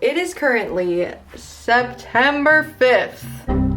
it is currently September 5th.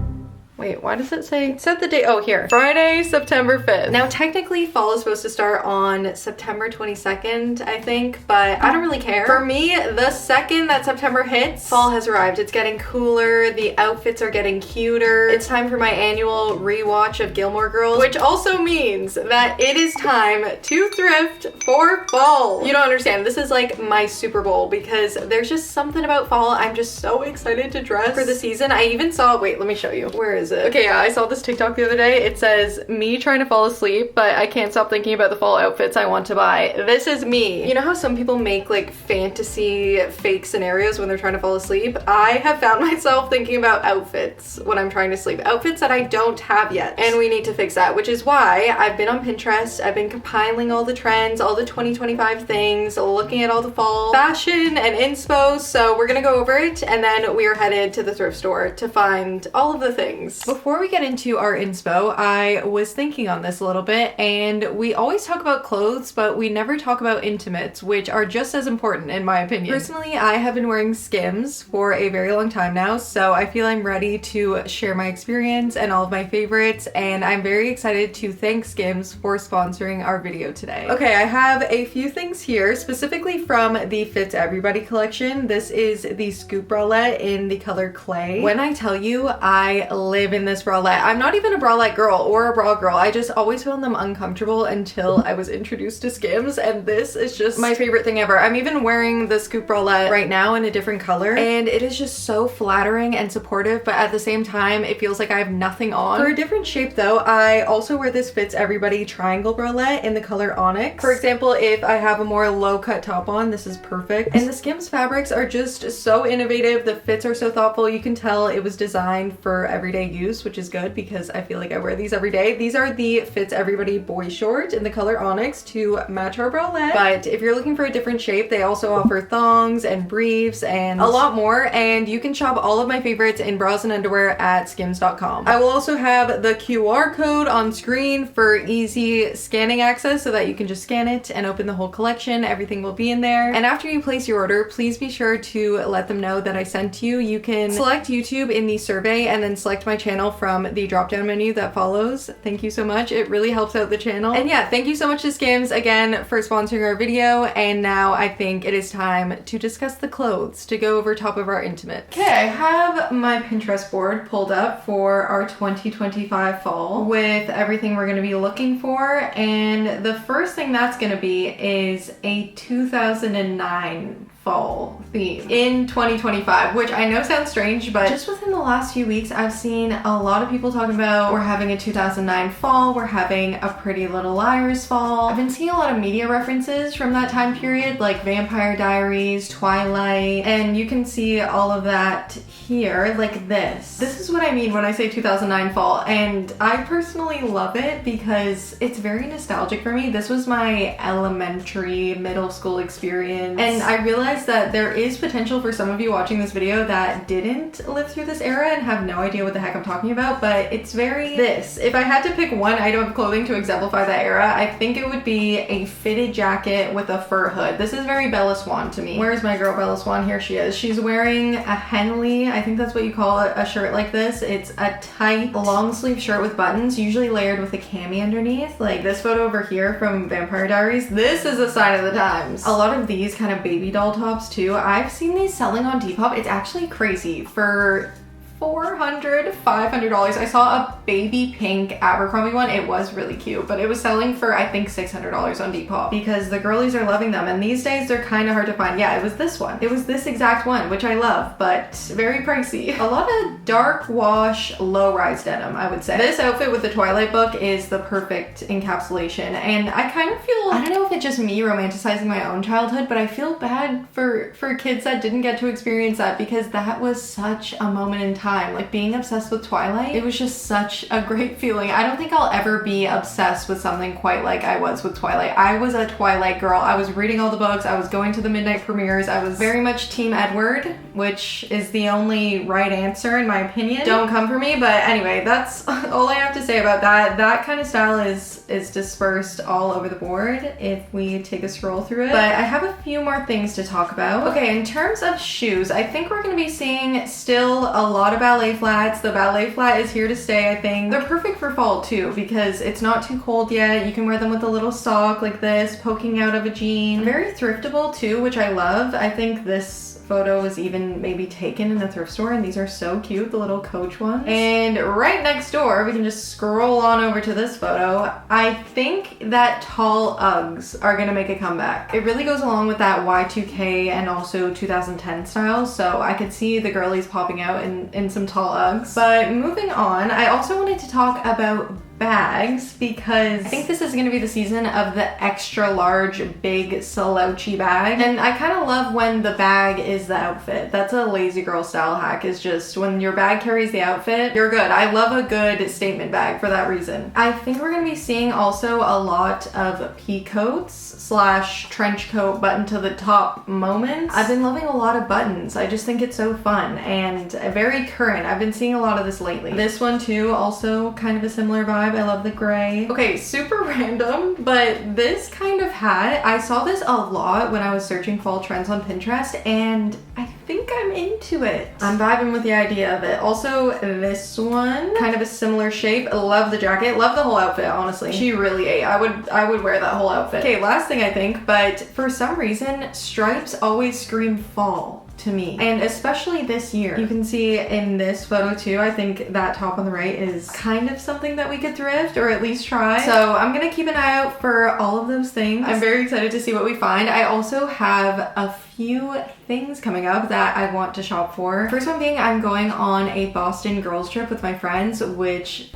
Wait, why does it say? Set the date. Oh, here. Friday, September 5th. Now, technically, fall is supposed to start on September 22nd, I think, but I don't really care. For me, the second that September hits, fall has arrived. It's getting cooler. The outfits are getting cuter. It's time for my annual rewatch of Gilmore Girls, which also means that it is time to thrift for fall. You don't understand. This is like my Super Bowl because there's just something about fall. I'm just so excited to dress for the season. I even saw, wait, let me show you. Where is it? Okay, yeah, I saw this TikTok the other day. It says, me trying to fall asleep, but I can't stop thinking about the fall outfits I want to buy. This is me. You know how some people make like fantasy fake scenarios when they're trying to fall asleep? I have found myself thinking about outfits when I'm trying to sleep. Outfits that I don't have yet. And we need to fix that, which is why I've been on Pinterest. I've been compiling all the trends, all the 2025 things, looking at all the fall fashion and inspo. So we're gonna go over it, and then we are headed to the thrift store to find all of the things. Before we get into our inspo, I was thinking on this a little bit, and we always talk about clothes, but we never talk about intimates, which are just as important in my opinion. Personally, I have been wearing Skims for a very long time now, so I feel I'm ready to share my experience and all of my favorites, and I'm very excited to thank Skims for sponsoring our video today. Okay, I have a few things here, specifically from the Fits Everybody collection. This is the scoop bralette in the color clay. When I tell you, I live in this bralette. I'm not even a bralette girl or a bra girl. I just always found them uncomfortable until I was introduced to Skims, and this is just my favorite thing ever. I'm even wearing the scoop bralette right now in a different color, and it is just so flattering and supportive, but at the same time, it feels like I have nothing on. For a different shape though, I also wear this Fits Everybody triangle bralette in the color Onyx. For example, if I have a more low cut top on, this is perfect. And the Skims fabrics are just so innovative. The fits are so thoughtful. You can tell it was designed for everyday use, which is good because I feel like I wear these every day. These are the Fits Everybody boy short in the color Onyx to match our bralette. But if you're looking for a different shape, they also offer thongs and briefs and a lot more, and you can shop all of my favorites in bras and underwear at skims.com. I will also have the QR code on screen for easy scanning access so that you can just scan it and open the whole collection. Everything will be in there. And after you place your order, please be sure to let them know that I sent you. You can select YouTube in the survey and then select my channel from the drop down menu that follows. Thank you so much. It really helps out the channel. And yeah, thank you so much to Skims again for sponsoring our video. And now I think it is time to discuss the clothes to go over top of our intimate. Okay, I have my Pinterest board pulled up for our 2025 fall with everything we're going to be looking for. And the first thing that's going to be is a 2009 fall theme in 2025, which I know sounds strange, but just within the last few weeks, I've seen a lot of people talking about we're having a 2009 fall, we're having a Pretty Little Liars fall. I've been seeing a lot of media references from that time period, like Vampire Diaries, Twilight, and you can see all of that here, like this. This is what I mean when I say 2009 fall, and I personally love it because it's very nostalgic for me. This was my elementary, middle school experience, and I realized that there is potential for some of you watching this video that didn't live through this era and have no idea what the heck I'm talking about, but it's very this. If I had to pick one item of clothing to exemplify that era, I think it would be a fitted jacket with a fur hood. This is very Bella Swan to me. Where's my girl Bella Swan? Here she is. She's wearing a Henley, I think that's what you call a shirt like this. It's a tight long sleeve shirt with buttons, usually layered with a cami underneath. Like this photo over here from Vampire Diaries. This is a sign of the times. A lot of these kind of baby doll tops too. I've seen these selling on Depop. It's actually crazy. For $400, $500. I saw a baby pink Abercrombie one. It was really cute, but it was selling for I think $600 on Depop because the girlies are loving them, and these days they're kind of hard to find. Yeah, it was this one. It was this exact one, which I love, but very pricey. A lot of dark wash, low-rise denim, I would say. This outfit with the Twilight book is the perfect encapsulation, and I kind of feel, I don't know if it's just me romanticizing my own childhood, but I feel bad for kids that didn't get to experience that because that was such a moment in time time. Like being obsessed with Twilight, it was just such a great feeling. I don't think I'll ever be obsessed with something quite like I was with Twilight. I was a Twilight girl. I was reading all the books. I was going to the midnight premieres. I was very much Team Edward, which is the only right answer in my opinion. Don't come for me, but anyway, that's all I have to say about that. That kind of style is dispersed all over the board if we take a scroll through it. But I have a few more things to talk about. Okay, in terms of shoes, I think we're gonna be seeing still a lot of ballet flats. The ballet flat is here to stay, I think. They're perfect for fall too because it's not too cold yet. You can wear them with a little sock like this poking out of a jean. Very thriftable too, which I love. I think this photo was even maybe taken in a thrift store, and these are so cute, the little Coach ones. And right next door, we can just scroll on over to this photo. I think that tall Uggs are gonna make a comeback. It really goes along with that Y2K and also 2010 style, so I could see the girlies popping out in some tall Uggs. But moving on, I also wanted to talk about bags because I think this is gonna be the season of the extra large big slouchy bag, and I kind of love when the bag is the outfit. That's a lazy girl style hack, is just when your bag carries the outfit, you're good. I love a good statement bag for that reason. I think we're gonna be seeing also a lot of pea coats / trench coat button to the top moments. I've been loving a lot of buttons. I just think it's so fun and very current. I've been seeing a lot of this lately. This one too, also kind of a similar vibe. I love the gray. Okay, super random, but this kind of hat, I saw this a lot when I was searching fall trends on Pinterest, and I think I'm into it. I'm vibing with the idea of it. Also, this one, kind of a similar shape. Love the jacket, love the whole outfit, honestly. She really ate. I would wear that whole outfit. Okay, last thing I think, but for some reason, stripes always scream fall to me, and especially this year. You can see in this photo too, I think that top on the right is kind of something that we could thrift or at least try. So I'm gonna keep an eye out for all of those things. I'm very excited to see what we find. I also have a few things coming up that I want to shop for. First one being, I'm going on a Boston girls trip with my friends, which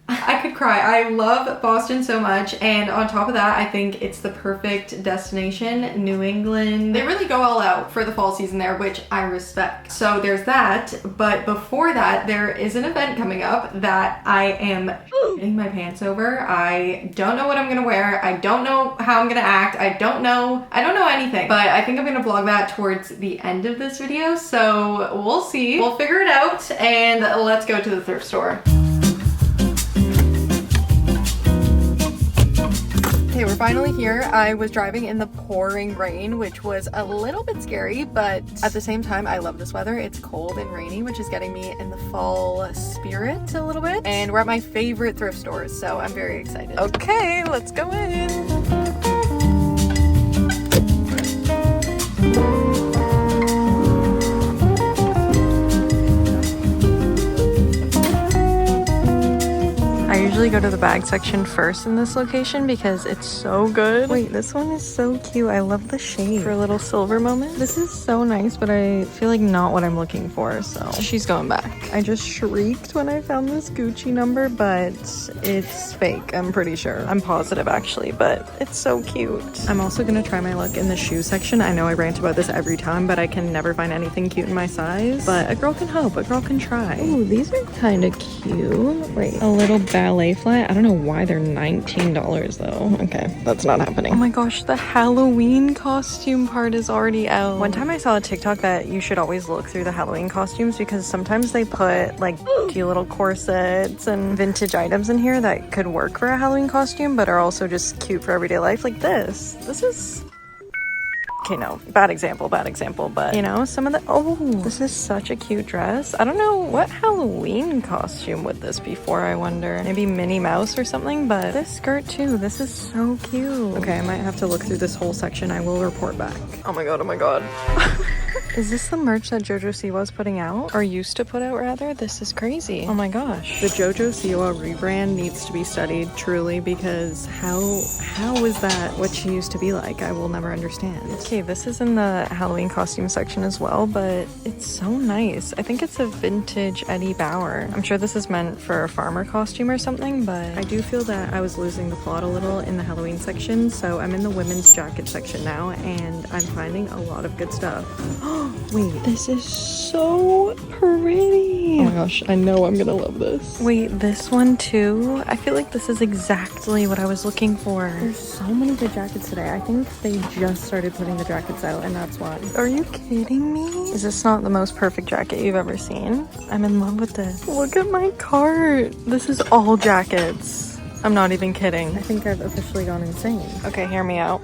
I could cry. I love Boston so much, and on top of that, I think it's the perfect destination. New England. They really go all out for the fall season there, which I respect. So there's that, but before that, there is an event coming up that I am getting my pants over. I don't know what I'm gonna wear. I don't know how I'm gonna act. I don't know anything, but I think I'm gonna vlog that towards the end of this video, so we'll see. We'll figure it out, and let's go to the thrift store. Okay, we're finally here. I was driving in the pouring rain, which was a little bit scary, but at the same time, I love this weather. It's cold and rainy, which is getting me in the fall spirit a little bit. And we're at my favorite thrift stores, so I'm very excited. Okay, let's go in. I usually go to the bag section first in this location because it's so good. Wait, this one is so cute. I love the shade for a little silver moment. This is so nice, but I feel like not what I'm looking for, so she's going back. I just shrieked when I found this Gucci number, but it's fake, I'm pretty sure. I'm positive actually, but it's so cute. I'm also gonna try my luck in the shoe section. I know I rant about this every time, but I can never find anything cute in my size. But a girl can hope, a girl can try. Ooh, these are kind of cute. Wait, a little ballet flat. I don't know why they're $19 though. Okay, that's not happening. Oh my gosh, the Halloween costume part is already out. One time I saw a TikTok that you should always look through the Halloween costumes because sometimes they put like cute little corsets and vintage items in here that could work for a Halloween costume but are also just cute for everyday life, like this. This is... Okay, no, bad example, but you know, some of the, oh, this is such a cute dress. I don't know what Halloween costume would this be for, I wonder. Maybe Minnie Mouse or something, but this skirt too, this is so cute. Okay, I might have to look through this whole section. I will report back. Oh my god, oh my god. Is this the merch that JoJo Siwa's putting out? Or used to put out, rather? This is crazy. Oh my gosh. The JoJo Siwa rebrand needs to be studied, truly, because how is that what she used to be like? I will never understand. Okay, this is in the Halloween costume section as well, but it's so nice. I think it's a vintage Eddie Bauer. I'm sure this is meant for a farmer costume or something, but I do feel that I was losing the plot a little in the Halloween section, so I'm in the women's jacket section now, and I'm finding a lot of good stuff. Wait, this is so pretty. Oh my gosh, I know I'm gonna love this. Wait, this one too? I feel like this is exactly what I was looking for. There's so many good jackets today. I think they just started putting the jackets out and that's why. Are you kidding me? Is this not the most perfect jacket you've ever seen? I'm in love with this. Look at my cart. This is all jackets. I'm not even kidding. I think I've officially gone insane. Okay, hear me out.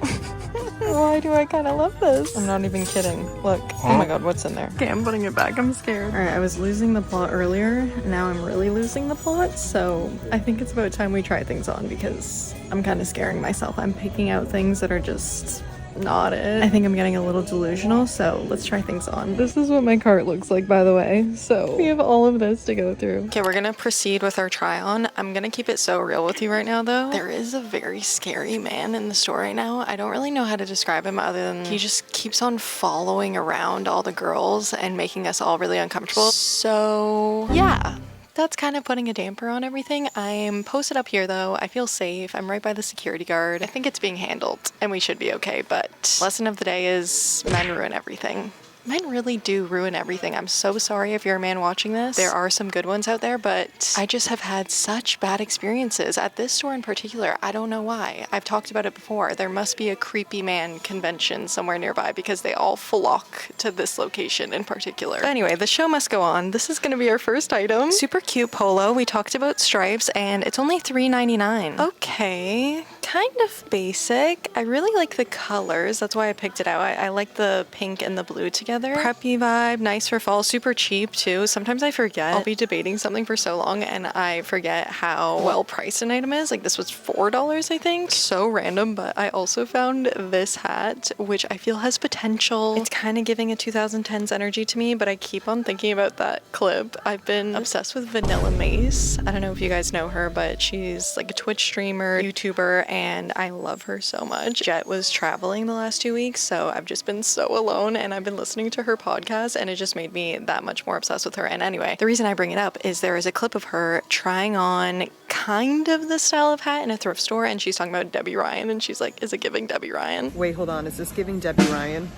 Why do I kind of love this? I'm not even kidding. Look. Oh my god, what's in there? Okay, I'm putting it back. I'm scared. Alright, I was losing the plot earlier. Now I'm really losing the plot. So I think it's about time we try things on because I'm kind of scaring myself. I'm picking out things that are just not it. I think I'm getting a little delusional, so let's try things on. This is what my cart looks like, by the way. So we have all of this to go through. Okay, we're gonna proceed with our try on. I'm gonna keep it so real with you right now though. There is a very scary man in the store right now. I don't really know how to describe him other than he just keeps on following around all the girls and making us all really uncomfortable. So yeah. That's kind of putting a damper on everything. I'm posted up here though. I feel safe. I'm right by the security guard. I think it's being handled and we should be okay, but lesson of the day is men ruin everything. Men really do ruin everything. I'm so sorry if you're a man watching this. There are some good ones out there, but I just have had such bad experiences at this store in particular. I don't know why. I've talked about it before. There must be a creepy man convention somewhere nearby because they all flock to this location in particular. But anyway, the show must go on. This is going to be our first item. Super cute polo. We talked about stripes and it's only $3.99. Okay, kind of basic. I really like the colors. That's why I picked it out. I like the pink and the blue together. Preppy vibe, nice for fall, super cheap too. Sometimes I forget. I'll be debating something for so long and I forget how well priced an item is. Like this was $4, I think. So random, but I also found this hat, which I feel has potential. It's kind of giving a 2010s energy to me, but I keep on thinking about that clip. I've been obsessed with Vanilla Mace. I don't know if you guys know her, but she's like a Twitch streamer, YouTuber, and I love her so much. Jet was traveling the last 2 weeks, so I've just been so alone and I've been listening to her podcast and it just made me that much more obsessed with her. And anyway, the reason I bring it up is there is a clip of her trying on kind of the style of hat in a thrift store and she's talking about Debbie Ryan and she's like, is it giving Debbie Ryan? Wait, hold on. Is this giving Debbie Ryan?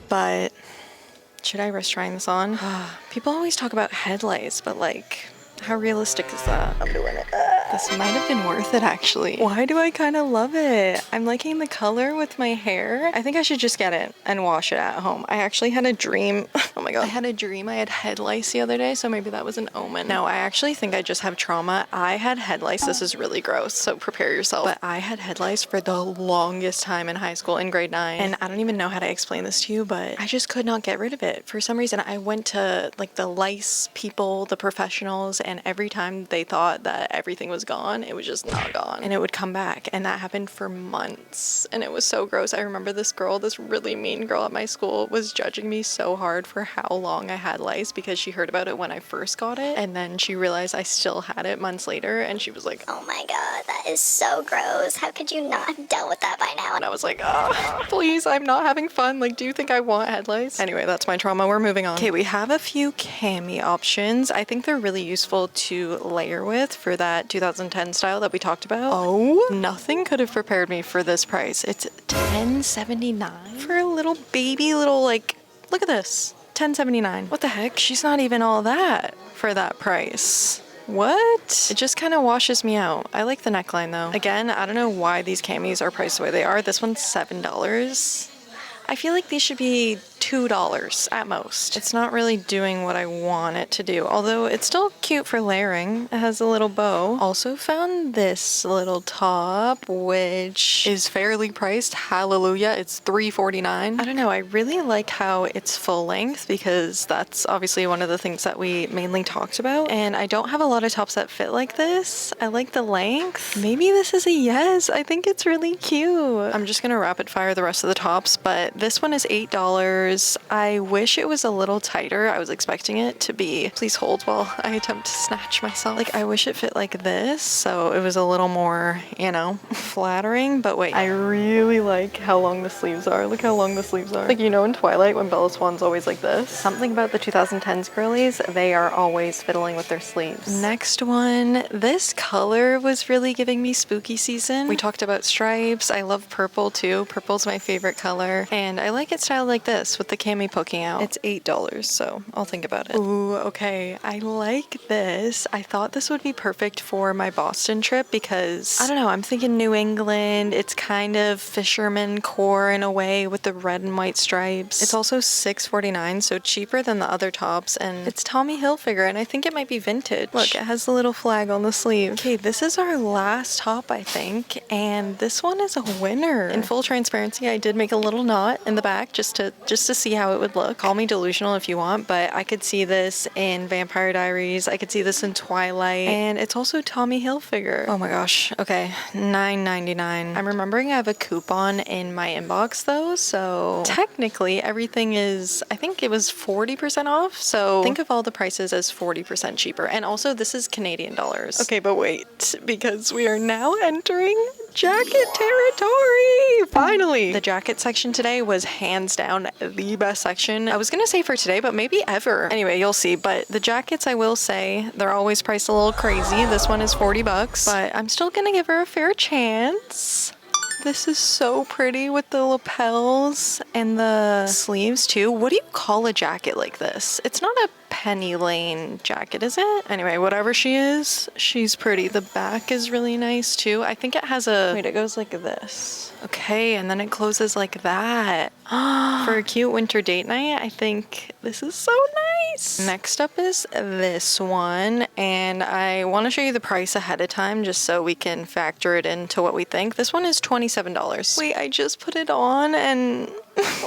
But should I risk trying this on? People always talk about headlights, but like, how realistic is that? I'm doing it. This might have been worth it actually. Why do I kind of love it? I'm liking the color with my hair. I think I should just get it and wash it at home. I actually had a dream. Oh my god. I had a dream I had head lice the other day, so maybe that was an omen. No, I actually think I just have trauma. I had head lice. This is really gross, so prepare yourself. But I had head lice for the longest time in high school in grade 9. And I don't even know how to explain this to you, but I just could not get rid of it. For some reason, I went to like the lice people, the professionals, and every time they thought that everything was gone, it was just not gone and it would come back, and that happened for months and it was so gross. I remember this girl, this really mean girl at my school, was judging me so hard for how long I had lice because she heard about it when I first got it and then she realized I still had it months later and she was like, oh my god, that is so gross. How could you not have dealt with that by now? and I was like, oh, please, I'm not having fun. Like, do you think I want head lice? Anyway, that's my trauma. We're moving on. Okay, we have a few cami options. I think they're really useful to layer with for that 2010 style that we talked about. Oh, nothing could have prepared me for this price. It's $10.79 for a little baby little, like, look at this, $10.79. What the heck? She's not even all that for that price. What? It just kind of washes me out. I like the neckline though. Again, I don't know why these camis are priced the way they are. This one's $7. I feel like these should be $2 at most. It's not really doing what I want it to do, although it's still cute for layering. It has a little bow. Also found this little top, which is fairly priced. Hallelujah, it's $3.49. I don't know, I really like how it's full length because that's obviously one of the things that we mainly talked about, and I don't have a lot of tops that fit like this. I like the length. Maybe this is a yes. I think it's really cute. I'm just gonna rapid fire the rest of the tops, but this one is $8. $20. I wish it was a little tighter. I was expecting it to be, please hold while I attempt to snatch myself. Like, I wish it fit like this, so it was a little more, you know, flattering. But wait, I really like how long the sleeves are. Look how long the sleeves are. Like, you know, in Twilight when Bella Swan's always like this. Something about the 2010s girlies, they are always fiddling with their sleeves. Next one, this color was really giving me spooky season. We talked about stripes. I love purple too. Purple's my favorite color, and I like it styled like this with the cami poking out. It's $8, so I'll think about it. Ooh, okay, I like this. I thought this would be perfect for my Boston trip because, I don't know, I'm thinking New England. It's kind of fisherman core in a way with the red and white stripes. It's also $6.49, so cheaper than the other tops, and it's Tommy Hilfiger, and I think it might be vintage. Look, it has the little flag on the sleeve. Okay, this is our last top, I think, and this one is a winner. In full transparency, I did make a little knot in the back just to see how it would look. Call me delusional if you want, but I could see this in Vampire Diaries. I could see this in Twilight, and it's also Tommy Hilfiger. Oh my gosh. Okay, $9.99. I'm remembering I have a coupon in my inbox though, so technically everything is, I think it was 40% off. So think of all the prices as 40% cheaper. And also this is Canadian dollars. Okay, but wait, because we are now entering jacket territory! Finally! The jacket section today was hands down the best section. I was gonna say for today, but maybe ever. Anyway, you'll see. But the jackets, I will say, they're always priced a little crazy. This one is $40, but I'm still gonna give her a fair chance. This is so pretty with the lapels and the sleeves too. What do you call a jacket like this? It's not a Penny Lane jacket, is it? Anyway, whatever she is, she's pretty. The back is really nice too. I think it has a, wait, it goes like this. Okay, and then it closes like that. For a cute winter date night, I think this is so nice. Next up is this one, and I want to show you the price ahead of time just so we can factor it into what we think. This one is $27. Wait, I just put it on and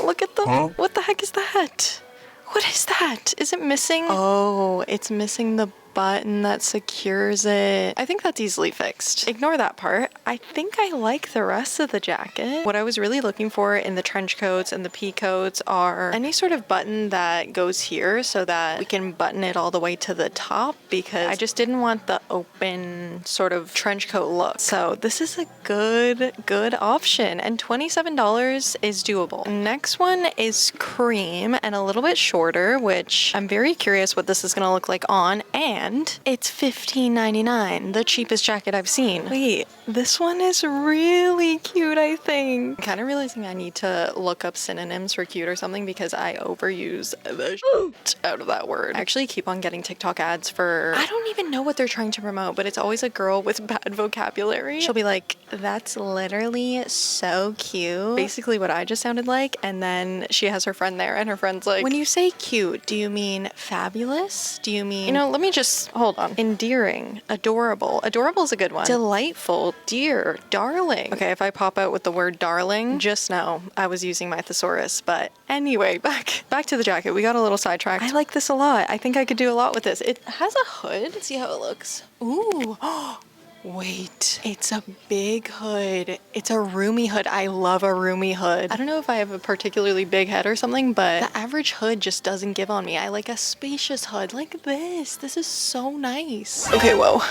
look at the, what the heck is that? What is that? Is it missing? Oh, it's missing the button that secures it. I think that's easily fixed. Ignore that part. I think I like the rest of the jacket. What I was really looking for in the trench coats and the pea coats are any sort of button that goes here so that we can button it all the way to the top, because I just didn't want the open sort of trench coat look. So this is a good option, and $27 is doable. Next one is cream and a little bit shorter, which I'm very curious what this is gonna look like on, and it's $15.99, the cheapest jacket I've seen. Wait, this one is really cute, I think. I'm kind of realizing I need to look up synonyms for cute or something because I overuse the shit out of that word. I actually keep on getting TikTok ads for, I don't even know what they're trying to promote, but it's always a girl with bad vocabulary. She'll be like, that's literally so cute. Basically what I just sounded like, and then she has her friend there, and her friend's like, when you say cute, do you mean fabulous? Do you mean, you know, let me just, hold on. Endearing, adorable. Adorable is a good one. Delightful, dear, darling. Okay, if I pop out with the word darling, just know I was using my thesaurus. But anyway, back to the jacket. We got a little sidetracked. I like this a lot. I think I could do a lot with this. It has a hood. Let's see how it looks. Ooh. Wait, it's a big hood. It's a roomy hood. I love a roomy hood. I don't know if I have a particularly big head or something, but the average hood just doesn't give on me. I like a spacious hood like this. This is so nice. Okay, whoa.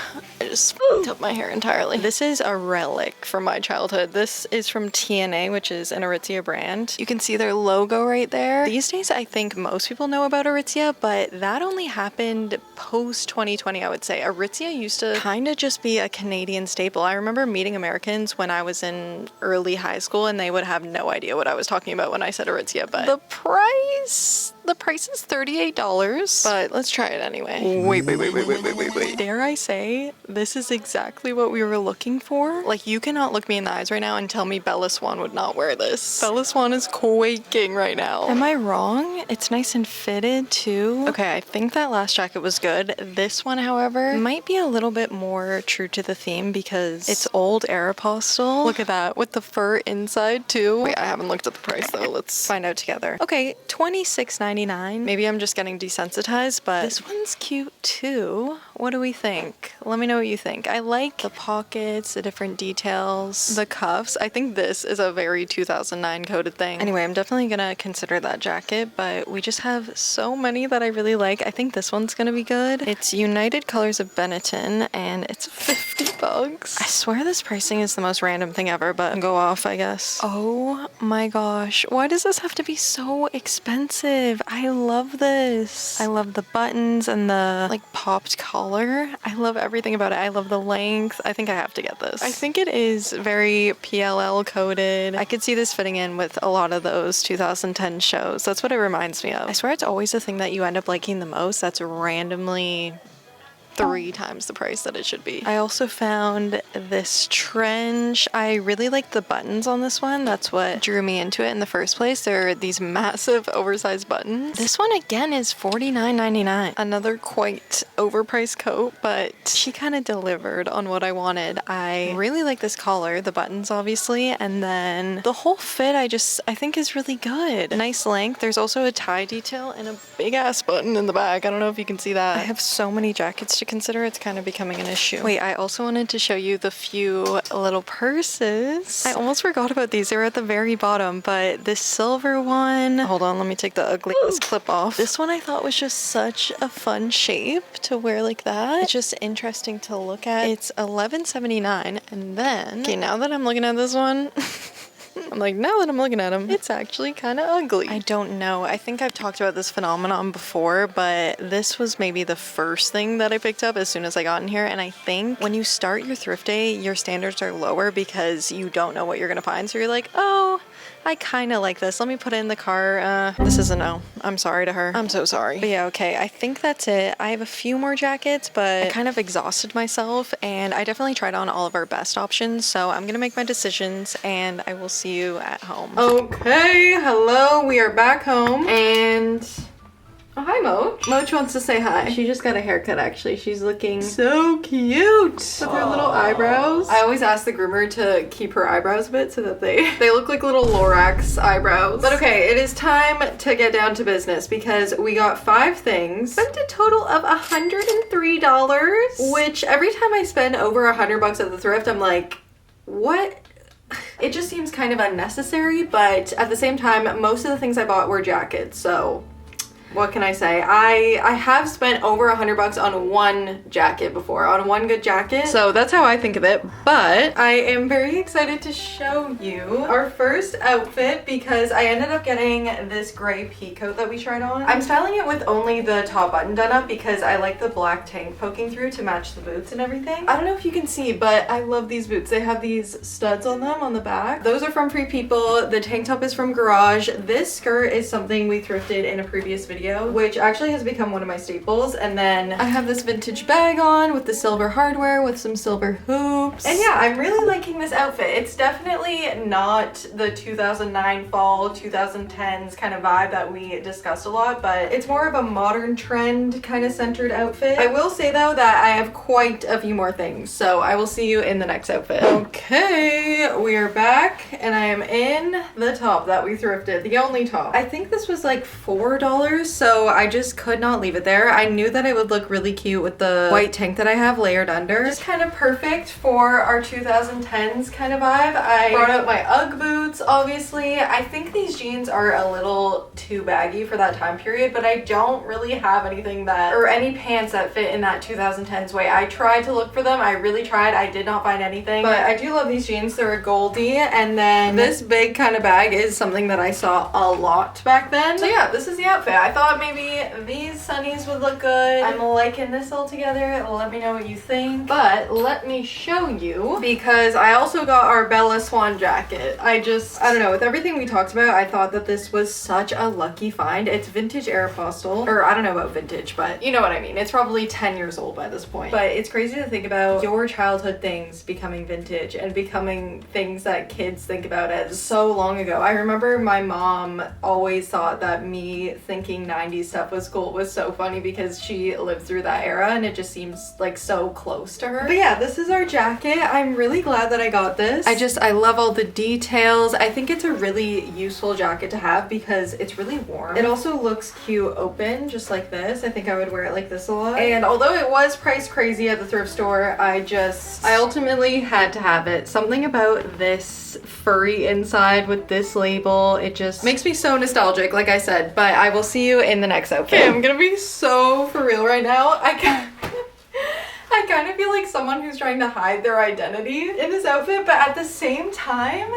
I just fucked up my hair entirely. This is a relic from my childhood. This is from TNA, which is an Aritzia brand. You can see their logo right there. These days, I think most people know about Aritzia, but that only happened post 2020, I would say. Aritzia used to kind of just be a Canadian staple. I remember meeting Americans when I was in early high school, and they would have no idea what I was talking about when I said Aritzia, but the price is $38, but let's try it anyway. Wait. Dare I say, this is exactly what we were looking for? Like, you cannot look me in the eyes right now and tell me Bella Swan would not wear this. Bella Swan is quaking right now. Am I wrong? It's nice and fitted too. Okay, I think that last jacket was good. This one, however, might be a little bit more true to the theme because it's old Aeropostale. Look at that, with the fur inside too. Wait, I haven't looked at the price though. Let's find out together. Okay, $26.99. Maybe I'm just getting desensitized, but this one's cute too. What do we think? Let me know what you think. I like the pockets, the different details, the cuffs. I think this is a very 2009 coded thing. Anyway, I'm definitely gonna consider that jacket, but we just have so many that I really like. I think this one's gonna be good. It's United Colors of Benetton and it's 50 bucks. I swear this pricing is the most random thing ever, but go off, I guess. Oh my gosh. Why does this have to be so expensive? I love this. I love the buttons and the like popped collar. I love everything about it. I love the length. I think I have to get this. I think it is very PLL coded. I could see this fitting in with a lot of those 2010 shows. That's what it reminds me of. I swear it's always the thing that you end up liking the most that's randomly 3 times the price that it should be. I also found this trench. I really like the buttons on this one. That's what drew me into it in the first place. They're these massive oversized buttons. This one again is $49.99. Another quite overpriced coat, but she kind of delivered on what I wanted. I really like this collar, the buttons obviously, and then the whole fit I think is really good. Nice length. There's also a tie detail and a big ass button in the back. I don't know if you can see that. I have so many jackets to consider. It's kind of becoming an issue. Wait, I also wanted to show you the few little purses. I almost forgot about these. They were at the very bottom, but this silver one, hold on, let me take the ugliest clip off. This one I thought was just such a fun shape to wear like that. It's just interesting to look at. It's $11.79, and then, okay, now that I'm looking at this one, I'm like, now that I'm looking at them, it's actually kind of ugly. I don't know. I think I've talked about this phenomenon before, but this was maybe the first thing that I picked up as soon as I got in here. And I think when you start your thrift day, your standards are lower because you don't know what you're going to find. So you're like, oh, I kind of like this. Let me put it in the car. This is a no. I'm sorry to her. I'm so sorry. But yeah, okay. I think that's it. I have a few more jackets, but I kind of exhausted myself and I definitely tried on all of our best options. So I'm going to make my decisions and I will see you at home. Okay. Hello. We are back home and... oh, hi, Moch. Moch wants to say hi. She just got a haircut, actually. She's looking so cute with her little eyebrows. I always ask the groomer to keep her eyebrows a bit so that they look like little Lorax eyebrows. But okay, it is time to get down to business because we got 5 things. Spent a total of $103, which every time I spend over $100 at the thrift, I'm like, what? It just seems kind of unnecessary, but at the same time, most of the things I bought were jackets, so... what can I say? I have spent over $100 on one jacket before, on one good jacket. So that's how I think of it. But I am very excited to show you our first outfit because I ended up getting this gray pea coat that we tried on. I'm styling it with only the top button done up because I like the black tank poking through to match the boots and everything. I don't know if you can see, but I love these boots. They have these studs on them on the back. Those are from Free People. The tank top is from Garage. This skirt is something we thrifted in a previous video, which actually has become one of my staples. And then I have this vintage bag on with the silver hardware with some silver hoops. And yeah, I'm really liking this outfit. It's definitely not the 2009 fall, 2010s kind of vibe that we discussed a lot, but it's more of a modern trend kind of centered outfit. I will say though that I have quite a few more things, so I will see you in the next outfit. Okay, we are back and I am in the top that we thrifted, the only top. I think this was like $4, so I just could not leave it there. I knew that it would look really cute with the white tank that I have layered under. Just kind of perfect for our 2010s kind of vibe. I brought out my Ugg boots, obviously. I think these jeans are a little too baggy for that time period, but I don't really have anything that, or any pants that fit in that 2010s way. I tried to look for them. I really tried. I did not find anything, but I do love these jeans. They're a Goldie, and then this big kind of bag is something that I saw a lot back then. So yeah, this is the outfit. I thought maybe these sunnies would look good. I'm liking this all together. Let me know what you think. But let me show you, because I also got our Bella Swan jacket. I don't know, with everything we talked about, I thought that this was such a lucky find. It's vintage Aeropostale, or I don't know about vintage, but you know what I mean. It's probably 10 years old by this point. But it's crazy to think about your childhood things becoming vintage and becoming things that kids think about as so long ago. I remember my mom always thought that me thinking 90s stuff was cool was so funny because she lived through that era and it just seems like so close to her. But yeah, this is our jacket. I'm really glad that I got this. I love all the details. I think it's a really useful jacket to have because it's really warm. It also looks cute open, just like this. I think I would wear it like this a lot. And although it was priced crazy at the thrift store, I ultimately had to have it. Something about this furry inside with this label, it just makes me so nostalgic, like I said. But I will see you in the next outfit. Okay, I'm gonna be so for real right now. I kind of feel like someone who's trying to hide their identity in this outfit, but at the same time,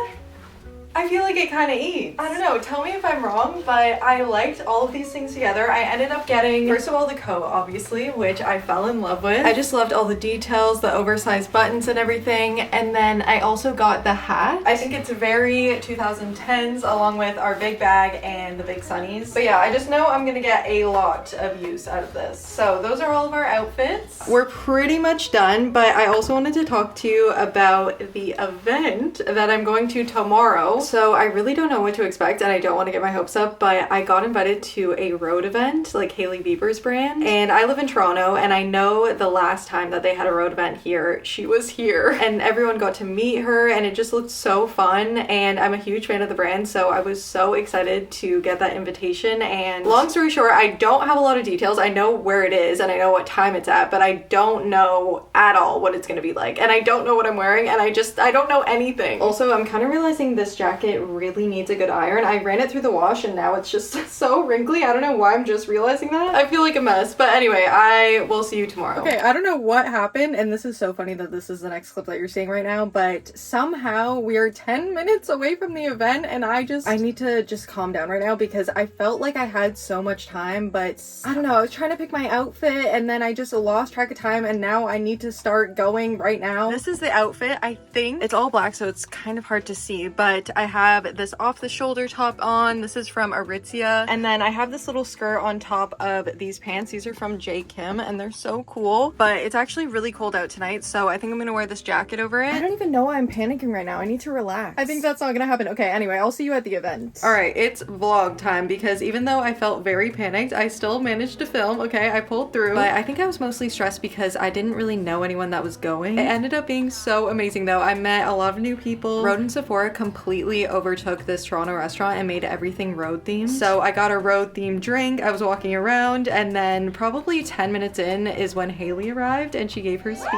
I feel like it kind of eats. I don't know, tell me if I'm wrong, but I liked all of these things together. I ended up getting, first of all, the coat, obviously, which I fell in love with. I just loved all the details, the oversized buttons and everything. And then I also got the hat. I think it's very 2010s, along with our big bag and the big sunnies. But yeah, I just know I'm gonna get a lot of use out of this. So those are all of our outfits. We're pretty much done, but I also wanted to talk to you about the event that I'm going to tomorrow. So I really don't know what to expect and I don't want to get my hopes up, but I got invited to a road event, like Hailey Bieber's brand. And I live in Toronto and I know the last time that they had a road event here, she was here and everyone got to meet her and it just looked so fun. And I'm a huge fan of the brand, so I was so excited to get that invitation. And long story short, I don't have a lot of details. I know where it is and I know what time it's at, but I don't know at all what it's gonna be like. And I don't know what I'm wearing and I don't know anything. Also, I'm kind of realizing this jacket really needs a good iron. I ran it through the wash and now it's just so wrinkly. I don't know why I'm just realizing that. I feel like a mess, but anyway, I will see you tomorrow. Okay, I don't know what happened, and this is so funny that this is the next clip that you're seeing right now, but somehow we are 10 minutes away from the event and I need to just calm down right now because I felt like I had so much time, but I don't know, I was trying to pick my outfit and then I just lost track of time and now I need to start going right now. This is the outfit. I think it's all black, so it's kind of hard to see, but I have this off the shoulder top on. This is from Aritzia. And then I have this little skirt on top of these pants. These are from J. Kim and they're so cool, but it's actually really cold out tonight. So I think I'm gonna wear this jacket over it. I don't even know why I'm panicking right now. I need to relax. I think that's not gonna happen. Okay, anyway, I'll see you at the event. All right, it's vlog time because even though I felt very panicked, I still managed to film. Okay, I pulled through, but I think I was mostly stressed because I didn't really know anyone that was going. It ended up being so amazing though. I met a lot of new people. Road and Sephora completely overtook this Toronto restaurant and made everything road themed. So I got a road themed drink. I was walking around and then probably 10 minutes in is when Hailey arrived and she gave her speech.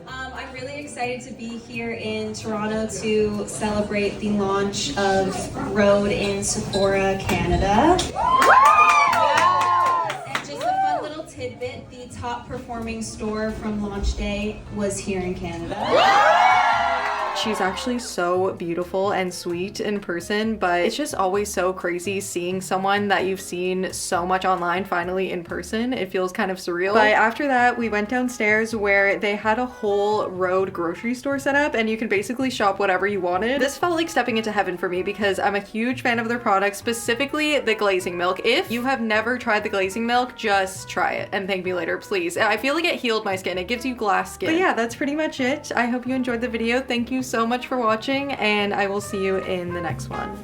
I'm really excited to be here in Toronto to celebrate the launch of Road in Sephora, Canada. And just a fun little tidbit, the top performing store from launch day was here in Canada. She's actually so beautiful and sweet in person, but it's just always so crazy seeing someone that you've seen so much online finally in person. It feels kind of surreal. But after that, we went downstairs where they had a whole road grocery store set up and you could basically shop whatever you wanted. This felt like stepping into heaven for me because I'm a huge fan of their products, specifically the glazing milk. If you have never tried the glazing milk, just try it and thank me later, please. I feel like it healed my skin. It gives you glass skin. But yeah, that's pretty much it. I hope you enjoyed the video. Thank you so much for watching and I will see you in the next one.